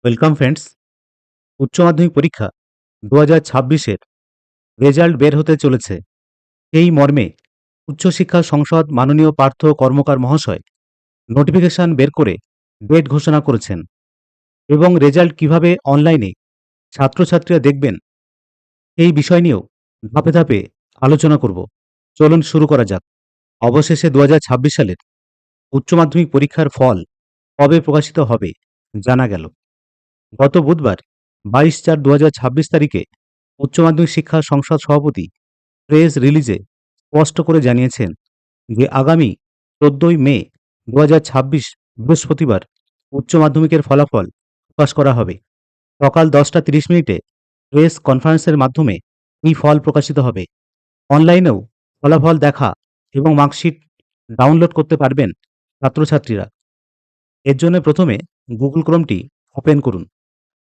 Welcome friends. উচ্চ মাধ্যমিক পরীক্ষা 2026-এর রেজাল্ট বের হতে চলেছে। এই মর্মে উচ্চশিক্ষা সংসদ মাননীয় পার্থ কর্মকার মহাশয় নোটিফিকেশন বের করে ডেট ঘোষণা করেছেন এবং রেজাল্ট কিভাবে অনলাইনে ছাত্রছাত্রীরা দেখবেন এই বিষয় নিয়েও ধাপে ধাপে আলোচনা করব। চলুন শুরু করা যাক। অবশেষে 2026 সালের উচ্চ মাধ্যমিক পরীক্ষার ফল কবে প্রকাশিত হবে জানা গেল। গত বুধবার 22/4/2026 তারিখে উচ্চ মাধ্যমিক শিক্ষা সংসদ সভাপতি প্রেস রিলিজে স্পষ্ট করে জানিয়েছেন যে আগামী 14ই মে 2026 বৃহস্পতিবার উচ্চ মাধ্যমিকের ফলাফল প্রকাশ করা হবে। সকাল 10টা 30 মিনিটে প্রেস কনফারেন্সের মাধ্যমে এই ফল প্রকাশিত হবে। অনলাইনেও ফলাফল দেখা এবং মার্কশিট ডাউনলোড করতে পারবেন ছাত্রছাত্রীরা। এর জন্য প্রথমে গুগল ক্রোমটি ওপেন করুন।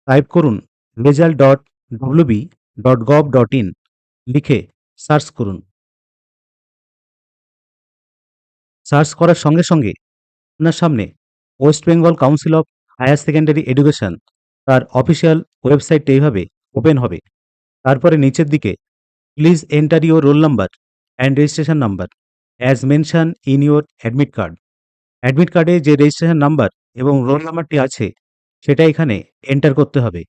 টাইপ করুন result.wb.gov.in, লিখে সার্চ করুন। সার্চ করার সঙ্গে সঙ্গে আপনার সামনে West Bengal Council of Higher Secondary Education তার অফিসিয়াল ওয়েবসাইটটা এইভাবে ওপেন হবে। তারপরে নিচের দিকে please enter your roll number and registration number as mention in your admit card. Admit কার্ডে যে রেজিস্ট্রেশন নাম্বার এবং রোল নাম্বারটি আছে সেটা এখানে এন্টার করতে হবে।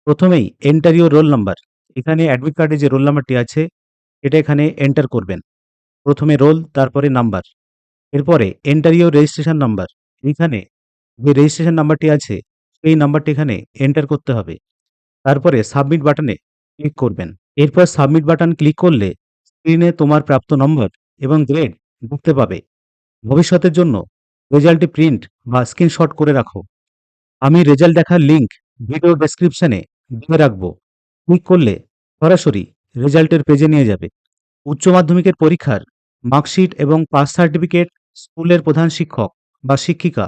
প্রথমেই এন্টার ইউর রোল নাম্বার, এখানে অ্যাডমিট কার্ডে যে রোল নাম্বারটি আছে এটা এখানে এন্টার করবেন। প্রথমে রোল, তারপরে নাম্বার। এরপরে এন্টার ইউর রেজিস্ট্রেশন নাম্বার, এখানে যে রেজিস্ট্রেশন নাম্বারটি আছে সেই নাম্বারটি এখানে এন্টার করতে হবে। তারপরে সাবমিট বাটনে ক্লিক করবেন। এরপর সাবমিট বাটন ক্লিক করলে স্ক্রিনে তোমার প্রাপ্ত নম্বর এবং গ্রেড দেখতে পাবে। ভবিষ্যতের জন্য রেজাল্টটি প্রিন্ট বা স্ক্রিনশট করে রাখো। আমি রেজাল্ট দেখার লিঙ্ক ভিডিও ডেসক্রিপশনে দিয়ে রাখবো। ক্লিক করলে সরাসরি রেজাল্টের পেজে নিয়ে যাবে। উচ্চ মাধ্যমিকের পরীক্ষার মার্কশিট এবং পাস সার্টিফিকেট স্কুলের প্রধান শিক্ষক বা শিক্ষিকা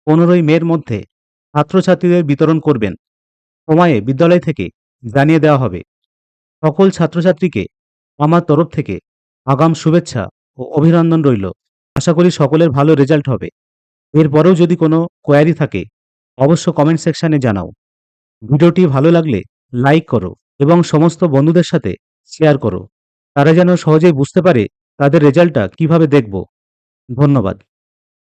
15ই মের মধ্যে ছাত্রছাত্রীদের বিতরণ করবেন। সময়ে বিদ্যালয় থেকে জানিয়ে দেওয়া হবে। সকল ছাত্রছাত্রীকে আমার তরফ থেকে আগাম শুভেচ্ছা ও অভিনন্দন রইল। আশা করি সকলের ভালো রেজাল্ট হবে। এরপরেও যদি কোনো কোয়ারি থাকে অবশ্য কমেন্ট সেকশনে জানাও। ভিডিওটি ভালো লাগলে লাইক করো এবং সমস্ত বন্ধুদের সাথে শেয়ার করো। তারা যেন সহজেই বুঝতে পারে তাদের রেজাল্টটা কিভাবে দেখব। ধন্যবাদ।